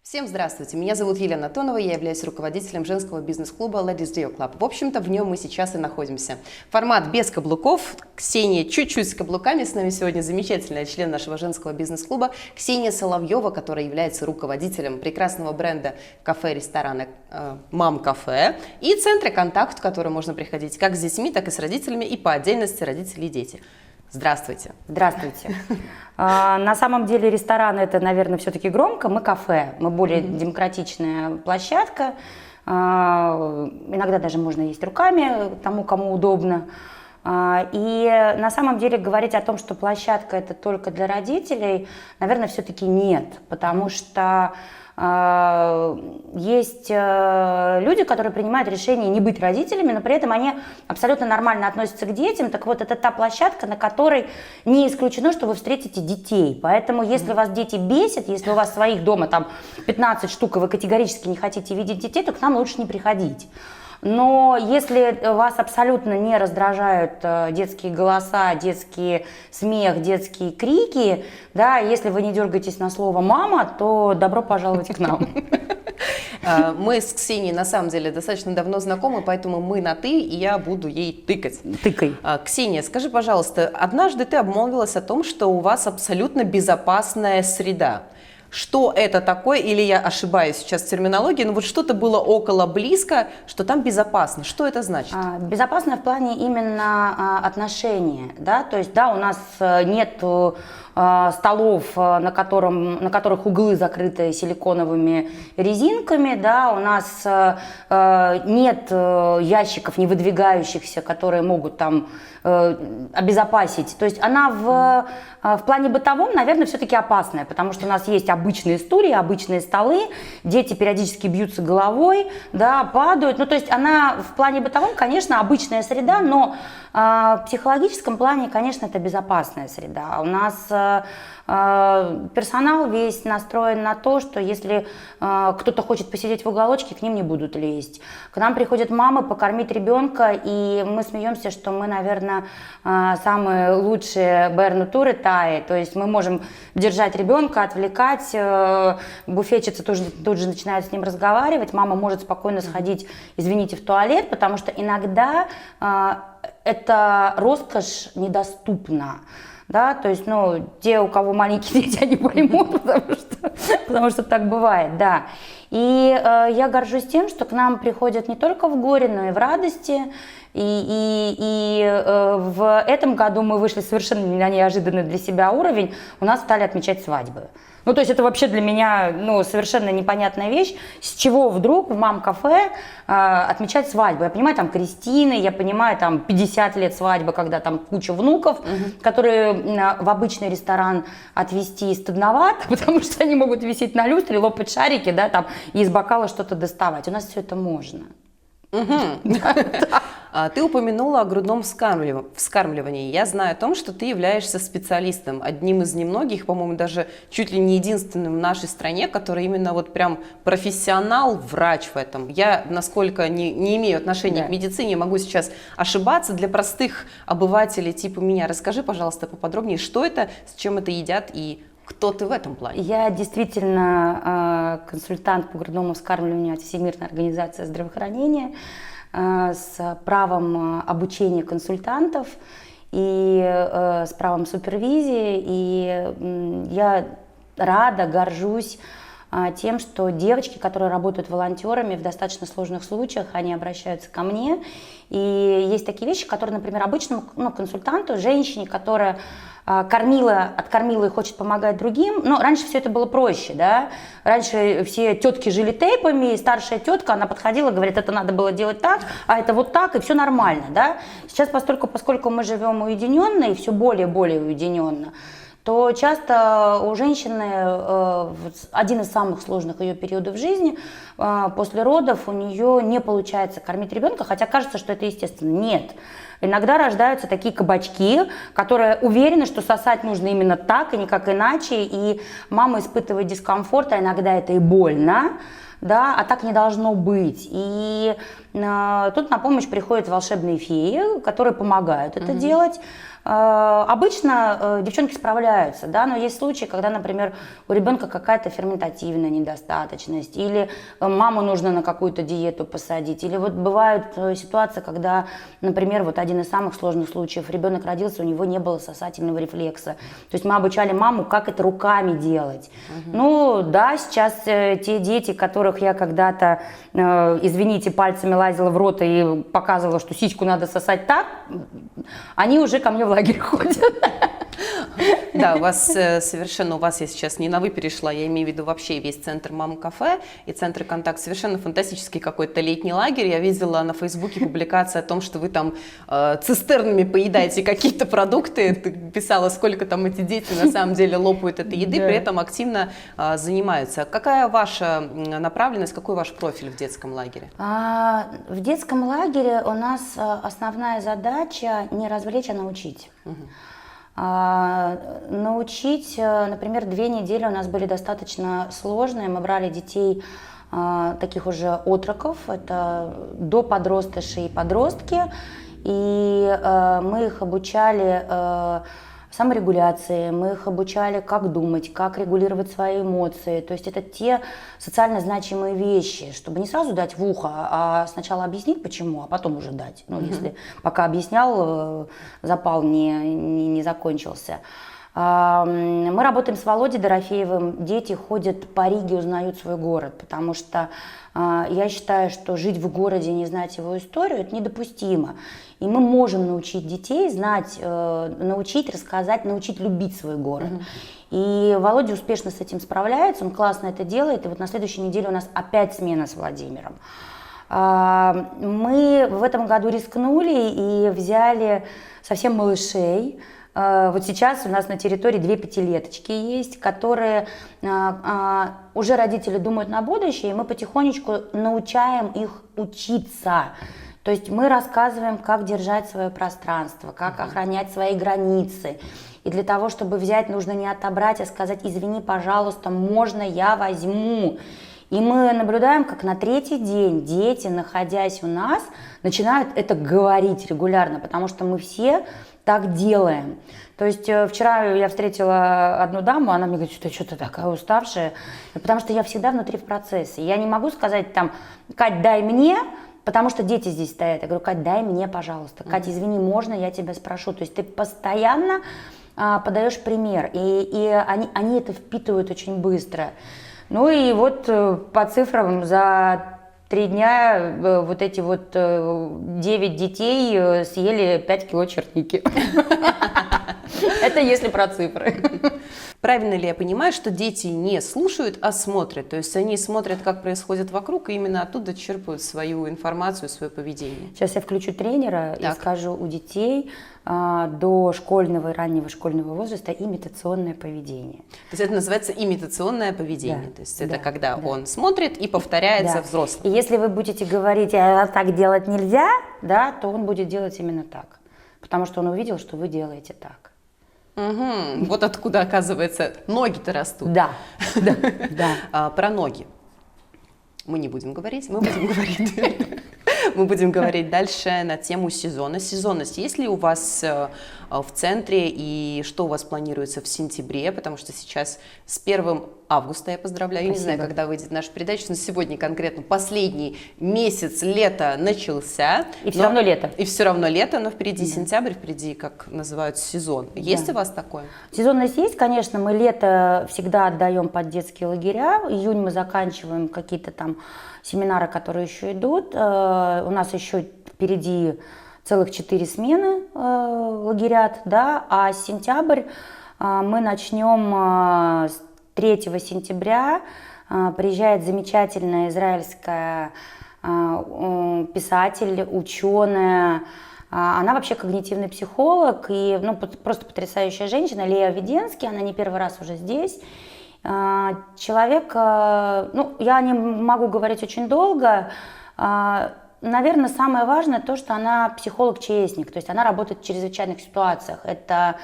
Всем здравствуйте, меня зовут Елена Тонова, я являюсь руководителем женского бизнес-клуба Ladies Dio Club. В общем-то, в нем мы сейчас и находимся. Формат без каблуков, Ксения чуть-чуть с каблуками, с нами сегодня замечательная член нашего женского бизнес-клуба Ксения Соловьева, которая является руководителем прекрасного бренда кафе-ресторана «Мам Кафе» и центра «Контакт», в который можно приходить как с детьми, так и с родителями, и по отдельности родители и дети. Здравствуйте. Здравствуйте. На самом деле ресторан — это, наверное, все-таки громко. Мы кафе, мы более демократичная площадка. Иногда даже можно есть руками, тому, кому удобно. И на самом деле говорить о том, что площадка — это только для родителей, наверное, все-таки нет. Потому что есть люди, которые принимают решение не быть родителями, но при этом они абсолютно нормально относятся к детям. Так вот, это та площадка, на которой не исключено, что вы встретите детей. Поэтому, если вас дети бесят, если у вас своих дома там 15 штук, и вы категорически не хотите видеть детей, то к нам лучше не приходить. Но если вас абсолютно не раздражают детские голоса, детский смех, детские крики, да, если вы не дергаетесь на слово «мама», то добро пожаловать к нам. Мы с Ксенией на самом деле достаточно давно знакомы, поэтому мы на «ты», и я буду ей тыкать. Тыкай. Ксения, скажи, пожалуйста, однажды ты обмолвилась о том, что у вас абсолютно безопасная среда. Что это такое, или я ошибаюсь сейчас в терминологии, но вот что-то было около близко, что там безопасно. Что это значит? Безопасно в плане именно отношения, да, то есть, да, у нас нет столов, на которых углы закрыты силиконовыми резинками, да, у нас нет ящиков, не выдвигающихся, которые могут там обезопасить. То есть она в плане бытовом, наверное, все-таки опасная, потому что у нас есть обычные стулья, обычные столы, дети периодически бьются головой, да, падают. Ну, то есть она в плане бытовом, конечно, обычная среда, но в психологическом плане, конечно, это безопасная среда. У нас персонал весь настроен на то, что если кто-то хочет посидеть в уголочке, к ним не будут лезть. К нам приходят мамы покормить ребенка, и мы смеемся, что мы, наверное, самые лучшие БР-натуры Таи. То есть мы можем держать ребенка, отвлекать, буфетчица тут же начинает с ним разговаривать, мама может спокойно сходить, извините, в туалет, потому что иногда эта роскошь недоступна. Да, то есть, ну, те, у кого маленькие дети, они поймут, потому что так бывает, да. И я горжусь тем, что к нам приходят не только в горе, но и в радости. И в этом году мы вышли совершенно на неожиданный для себя уровень, у нас стали отмечать свадьбы. Ну, то есть это вообще для меня, ну, совершенно непонятная вещь, с чего вдруг в Мам-кафе отмечать свадьбу. Я понимаю, там, крестины, я понимаю, там, 50 лет свадьбы, когда там куча внуков, которые в обычный ресторан отвезти стыдновато, потому что они могут висеть на люстре, лопать шарики, да, там, и из бокала что-то доставать. У нас все это можно. Ты упомянула о грудном вскармливании. Я знаю о том, что ты являешься специалистом, одним из немногих, по-моему, даже чуть ли не единственным в нашей стране, который именно вот прям профессионал, врач в этом. Я, насколько не имею отношения к медицине, могу сейчас ошибаться. Для простых обывателей типа меня расскажи, пожалуйста, поподробнее, что это, с чем это едят и кто ты в этом плане? Я действительно консультант по грудному вскармливанию от Всемирной организации здравоохранения с правом обучения консультантов и с правом супервизии. И я рада, горжусь тем, что девочки, которые работают волонтерами в достаточно сложных случаях, они обращаются ко мне. И есть такие вещи, которые, например, обычному консультанту, женщине, которая откормила и хочет помогать другим. Но раньше все это было проще, да. Раньше все тетки жили тейпами, и старшая тетка, она подходила, говорит, это надо было делать так, а это вот так, и все нормально, да. Сейчас, поскольку мы живем уединенно и все более и более уединенно, то часто у женщины один из самых сложных ее периодов жизни, после родов у нее не получается кормить ребенка, хотя кажется, что это естественно. Нет. Иногда рождаются такие кабачки, которые уверены, что сосать нужно именно так и никак иначе, и мама испытывает дискомфорт, а иногда это и больно, да, а так не должно быть. И тут на помощь приходят волшебные феи, которые помогают это делать. Обычно девчонки справляются, да, но есть случаи, когда, например, у ребенка какая-то ферментативная недостаточность, или маму нужно на какую-то диету посадить, или вот бывают ситуации, когда, например, вот один из самых сложных случаев, ребенок родился, у него не было сосательного рефлекса, то есть мы обучали маму, как это руками делать. Ну да, сейчас те дети, которых я когда-то, извините, пальцами лазила в рот и показывала, что сиську надо сосать так, они уже ко мне в лагерь ходят. Да, у вас совершенно, у вас я сейчас не на «вы» перешла, я имею в виду вообще весь центр «Мама-кафе» и центр «Контакт». Совершенно фантастический какой-то летний лагерь. Я видела на Фейсбуке публикации о том, что вы там цистернами поедаете какие-то продукты. Ты писала, сколько там эти дети на самом деле лопают этой еды, при этом активно занимаются. Какая ваша направленность, какой ваш профиль в детском лагере? В детском лагере у нас основная задача не развлечь, а научить. Научить, например, 2 недели у нас были достаточно сложные. Мы брали детей таких уже отроков, это до подростышей и подростки, и мы их обучали саморегуляции, мы их обучали, как думать, как регулировать свои эмоции. То есть это те социально значимые вещи, чтобы не сразу дать в ухо, а сначала объяснить, почему, а потом уже дать. Ну, если пока объяснял, запал не закончился. Мы работаем с Володей Дорофеевым, дети ходят по Риге, узнают свой город, потому что я считаю, что жить в городе и не знать его историю – это недопустимо. И мы можем научить детей знать, научить, рассказать, научить любить свой город. И Володя успешно с этим справляется, он классно это делает, и вот на следующей неделе у нас опять смена с Владимиром. Мы в этом году рискнули и взяли совсем малышей. Вот сейчас у нас на территории 2 пятилеточки есть, которые уже родители думают на будущее, и мы потихонечку научаем их учиться. То есть мы рассказываем, как держать свое пространство, как охранять свои границы. И для того, чтобы взять, нужно не отобрать, а сказать: извини, пожалуйста, можно я возьму? И мы наблюдаем, как на 3-й день дети, находясь у нас, начинают это говорить регулярно, потому что мы все так делаем. То есть вчера я встретила одну даму, она мне говорит, что ты что-то такая уставшая, потому что я всегда внутри в процессе. Я не могу сказать там: Кать, дай мне, потому что дети здесь стоят. Я говорю: Кать, дай мне, пожалуйста. Кать, извини, можно я тебя спрошу? То есть ты постоянно подаешь пример, и они это впитывают очень быстро. Ну и вот по цифрам за 3 дня вот эти вот 9 детей съели 5 кило черники. Это если про цифры. Правильно ли я понимаю, что дети не слушают, а смотрят? То есть они смотрят, как происходит вокруг, и именно оттуда черпают свою информацию, свое поведение? Сейчас я включу тренера и скажу: у детей до школьного и раннего школьного возраста имитационное поведение. То есть это называется имитационное поведение. Да, то есть это когда он смотрит и повторяется взрослым. И если вы будете говорить: а так делать нельзя, да, то он будет делать именно так. Потому что он увидел, что вы делаете так. Вот откуда, оказывается, ноги-то растут. Да. Про ноги мы не будем говорить, мы будем говорить дальше на тему сезона. Сезонность есть ли у вас в центре, и что у вас планируется в сентябре? Потому что сейчас с 1 августа, я поздравляю, я не знаю, когда выйдет наша передача, но сегодня конкретно последний месяц лета начался. И все равно лето. И все равно лето, но впереди сентябрь, впереди, как называют, сезон. Есть у вас такое? Сезонность есть, конечно, мы лето всегда отдаем под детские лагеря. Июнь мы заканчиваем какие-то там семинары, которые еще идут. У нас еще впереди целых 4 смены лагерят, да, а сентябрь мы начнем с 3 сентября. Приезжает замечательная израильская писатель, ученая. Она вообще когнитивный психолог и просто потрясающая женщина, Лея Веденский, она не первый раз уже здесь. Человек, я не могу говорить очень долго. Наверное, самое важное то, что она психолог-ЧСник, то есть она работает в чрезвычайных ситуациях. Это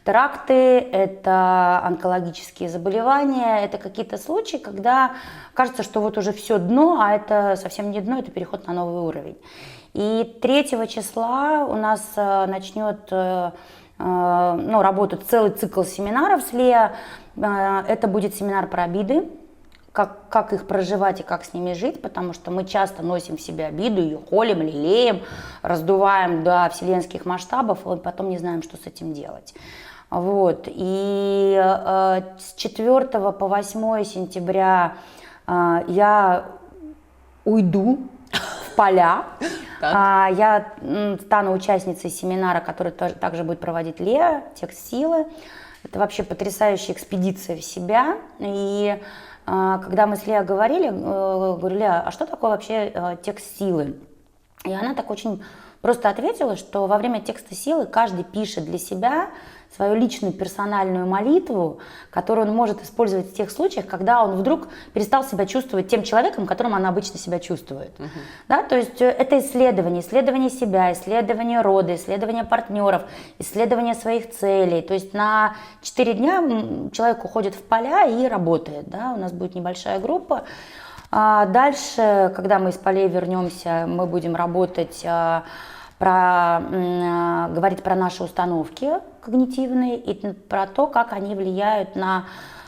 теракты, это онкологические заболевания, это какие-то случаи, когда кажется, что вот уже все дно, а это совсем не дно, это переход на новый уровень. И 3 числа у нас начнет работают целый цикл семинаров с Леа. Это будет семинар про обиды, как их проживать и как с ними жить, потому что мы часто носим в себе обиду, ее холим, лелеем, раздуваем до вселенских масштабов, и потом не знаем, что с этим делать. Вот. И с 4 по 8 сентября я уйду в поля. Я стану участницей семинара, который также будет проводить Леа, «Текст силы». Это вообще потрясающая экспедиция в себя. И когда мы с Леа говорили, говорю: Леа, а что такое вообще текст силы? И она так очень просто ответила, что во время текста силы каждый пишет для себя свою личную персональную молитву, которую он может использовать в тех случаях, когда он вдруг перестал себя чувствовать тем человеком, которым он обычно себя чувствует. Да? То есть это исследование себя, исследование рода, исследование партнеров, исследование своих целей. То есть на 4 дня человек уходит в поля и работает. Да? У нас будет небольшая группа. Дальше, когда мы из полей вернемся, мы будем работать, говорить про наши установки когнитивные и про то, как они влияют на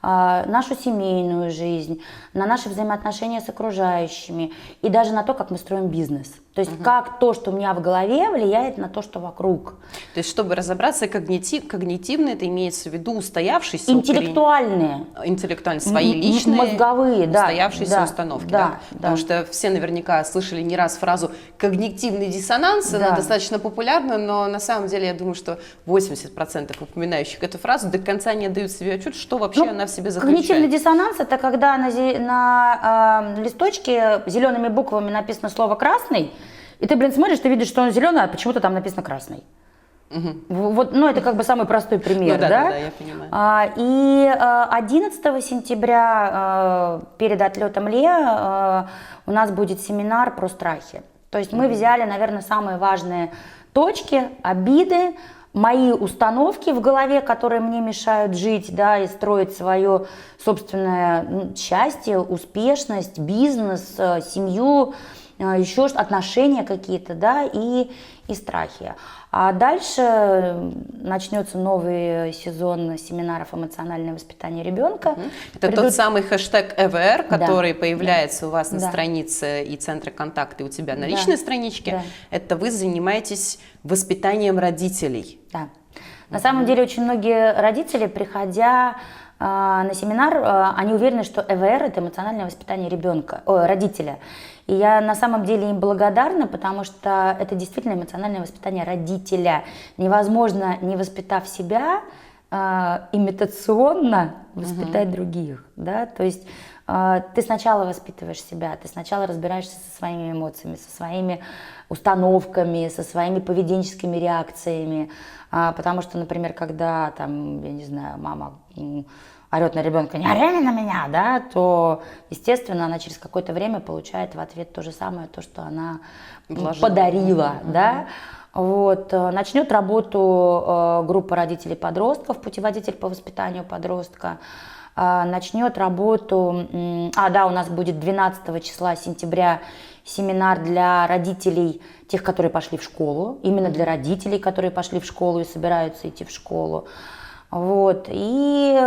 нашу семейную жизнь, на наши взаимоотношения с окружающими и даже на то, как мы строим бизнес. То есть как то, что у меня в голове, влияет на то, что вокруг. То есть, чтобы разобраться, когнитивно это имеется в виду устоявшиеся... Интеллектуальные. Свои личные, мозговые, устоявшиеся установки. Да. Потому что все наверняка слышали не раз фразу «когнитивный диссонанс», она достаточно популярна, но на самом деле я думаю, что 80% упоминающих эту фразу до конца не отдают себе отчет, что вообще она в себе заключает. Когнитивный диссонанс – это когда на листочке зелеными буквами написано слово «красный», и ты, смотришь, ты видишь, что он зеленый, а почему-то там написано «красный». Вот, это как бы самый простой пример, да, я понимаю. И 11 сентября перед отлетом Леа у нас будет семинар про страхи. То есть мы взяли, наверное, самые важные точки, обиды, мои установки в голове, которые мне мешают жить, да, и строить свое собственное счастье, успешность, бизнес, семью, еще отношения какие-то, да, и страхи. А дальше начнется новый сезон семинаров «Эмоциональное воспитание ребенка». Это тот самый хэштег ЭВР, который появляется у вас на странице и центре контакта, и у тебя на личной страничке. Это вы занимаетесь воспитанием родителей. Да. На самом деле очень многие родители, приходя на семинар, они уверены, что ЭВР – это эмоциональное воспитание родителя. И я на самом деле им благодарна, потому что это действительно эмоциональное воспитание родителя. Невозможно, не воспитав себя, имитационно воспитать других. Да? То есть ты сначала воспитываешь себя, ты сначала разбираешься со своими эмоциями, со своими установками, со своими поведенческими реакциями. Потому что, например, когда, я не знаю, мама орет на ребенка: не ори на меня, да, то, естественно, она через какое-то время получает в ответ то же самое, то, что она подарила, да. Вот. Начнет работу группа родителей-подростков, путеводитель по воспитанию подростка. Начнет работу, у нас будет 12 числа сентября семинар для родителей, тех, которые пошли в школу, именно для родителей, которые пошли в школу и собираются идти в школу. Вот. И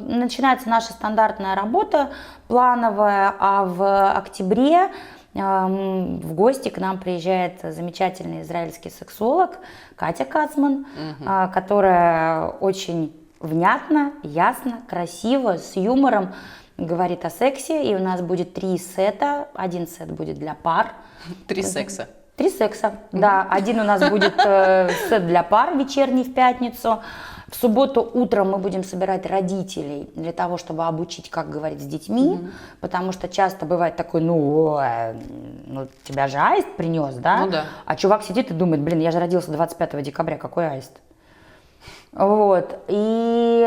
начинается наша стандартная работа, плановая, а в октябре в гости к нам приезжает замечательный израильский сексолог Катя Кацман, которая очень внятно, ясно, красиво, с юмором говорит о сексе. И у нас будет 3 сета, 1 сет будет для пар. 3 секса. 3 секса, да. Один у нас будет сет для пар вечерний в пятницу. В субботу утром мы будем собирать родителей для того, чтобы обучить, как говорить с детьми, потому что часто бывает такой, тебя же аист принес, да? Ну да. А чувак сидит и думает: я же родился 25 декабря, какой аист? Вот. И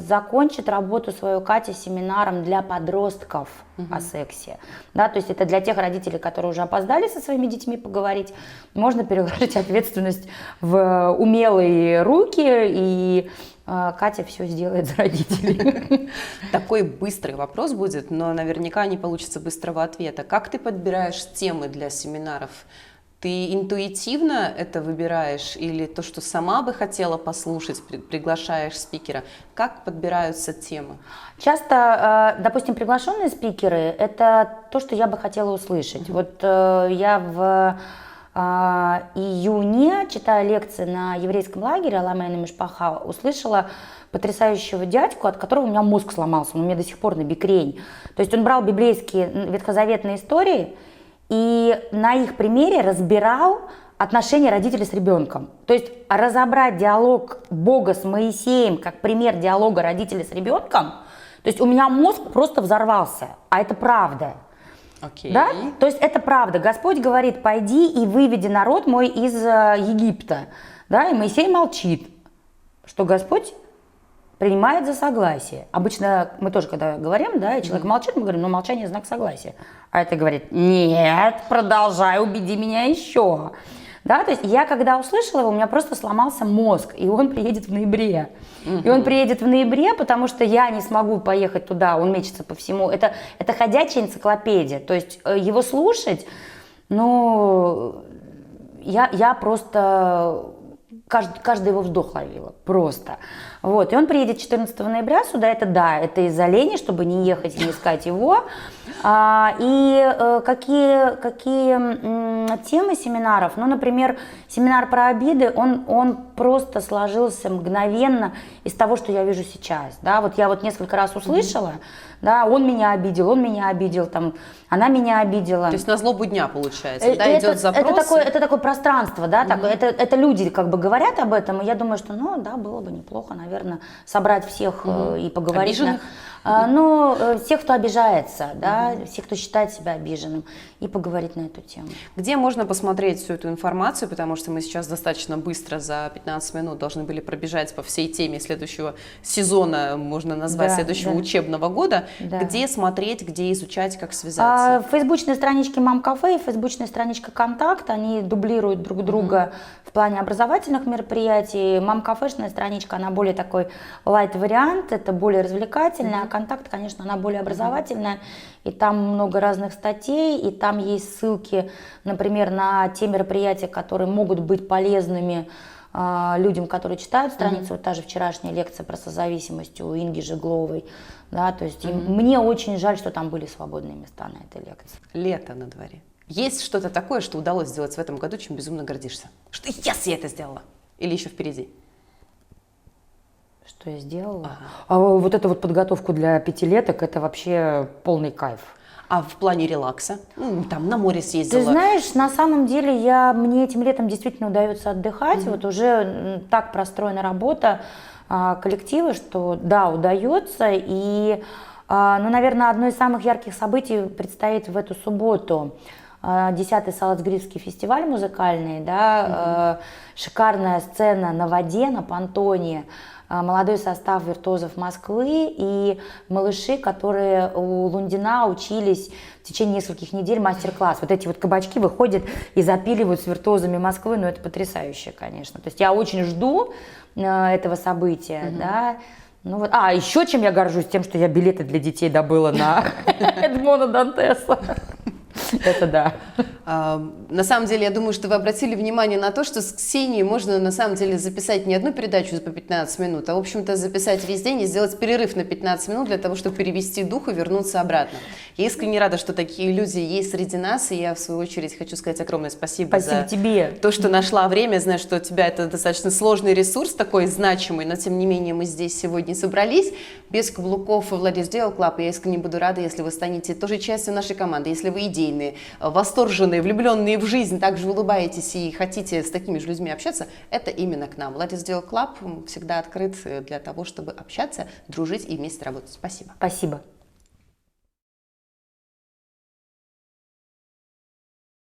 закончит работу свою Катя семинаром для подростков о сексе. Да, то есть это для тех родителей, которые уже опоздали со своими детьми поговорить. Можно переложить ответственность в умелые руки, и Катя все сделает за родителей. Такой быстрый вопрос будет, но наверняка не получится быстрого ответа. Как ты подбираешь темы для семинаров? Ты интуитивно это выбираешь или то, что сама бы хотела послушать, приглашаешь спикера? Как подбираются темы? Часто, допустим, приглашенные спикеры – это то, что я бы хотела услышать. Вот я в июне, читая лекции на еврейском лагере Аламейна Мишпаха, услышала потрясающего дядьку, от которого у меня мозг сломался, он у меня до сих пор на бикрень. То есть он брал библейские ветхозаветные истории и на их примере разбирал отношения родителей с ребенком. То есть разобрать диалог Бога с Моисеем как пример диалога родителей с ребенком, то есть у меня мозг просто взорвался, а это правда. Okay. Да? То есть это правда. Господь говорит: пойди и выведи народ мой из Египта. Да? И Моисей молчит, что Господь принимает за согласие. Обычно мы тоже, когда говорим, да, и человек молчит, мы говорим: ну, молчание – знак согласия. А это говорит: нет, продолжай, убеди меня еще. Да, то есть я, когда услышала его, у меня просто сломался мозг, и он приедет в ноябре. И он приедет в ноябре, потому что я не смогу поехать туда, он мечется по всему. Это ходячая энциклопедия, то есть его слушать, ну, я просто каждый его вздох ловила, просто. Вот, и он приедет 14 ноября сюда, это да, это из-за лени, чтобы не ехать и не искать его. Какие темы семинаров? Ну, например, семинар про обиды, он просто сложился мгновенно из того, что я вижу сейчас. Да? Вот я вот несколько раз услышала, да, он меня обидел, там, она меня обидела. То есть на злобу дня, получается, да, идет запрос? Это такое пространство, да, это люди как бы говорят об этом, и я думаю, что, ну, да, было бы неплохо, наверное, собрать всех и поговорить. Обиженных? Всех, кто обижается, да, всех, кто считает себя обиженным, и поговорить на эту тему. Где можно посмотреть всю эту информацию, потому что мы сейчас достаточно быстро, за 15 минут, должны были пробежать по всей теме следующего сезона, можно назвать, следующего учебного года. Да. Где смотреть, где изучать, как связаться? Фейсбучные странички Мам-кафе и фейсбучная страничка Контакт, они дублируют друг друга в плане образовательных мероприятий. Мам-кафешная страничка, она более такой лайт-вариант, это более развлекательная, а Контакт, конечно, она более образовательная, и там много разных статей, и там есть ссылки, например, на те мероприятия, которые могут быть полезными людям, которые читают страницу. Вот та же вчерашняя лекция про созависимость у Инги Жегловой. Да, то есть мне очень жаль, что там были свободные места на этой лекции. Лето на дворе. Есть что-то такое, что удалось сделать в этом году, чем безумно гордишься? Что я это сделала? Или еще впереди? Что я сделала? Вот эту вот подготовку для пятилеток, это вообще полный кайф. А в плане релакса? Там на море съездила. Ты знаешь, на самом деле мне этим летом действительно удается отдыхать. Вот уже так простроена работа коллектива, что да, удается. И, ну, наверное, одно из самых ярких событий предстоит в эту субботу. 10-й Салацгридский фестиваль музыкальный, да, шикарная сцена на воде, на понтоне. Молодой состав виртуозов Москвы и малыши, которые у Лундина учились в течение нескольких недель мастер-класс. Вот эти вот кабачки выходят и запиливают с виртуозами Москвы, ну это потрясающе, конечно. То есть я очень жду этого события, да. Ну вот. Еще чем я горжусь, тем, что я билеты для детей добыла на Эдмона Дантеса. Это да. На самом деле, я думаю, что вы обратили внимание на то, что с Ксенией можно на самом деле записать не одну передачу по 15 минут, а, в общем-то, записать весь день и сделать перерыв на 15 минут для того, чтобы перевести дух и вернуться обратно. Я искренне рада, что такие люди есть среди нас, и я, в свою очередь, хочу сказать огромное спасибо за тебе. То, что нашла время. Знаю, что у тебя это достаточно сложный ресурс, такой значимый, но, тем не менее, мы здесь сегодня собрались. Без каблуков Ladies Deal Club. Я искренне буду рада, если вы станете тоже частью нашей команды, если вы идейные, восторженные, влюбленные в жизнь, также улыбаетесь и хотите с такими же людьми общаться, это именно к нам. Ladies Deal Club всегда открыт для того, чтобы общаться, дружить и вместе работать. Спасибо. Спасибо.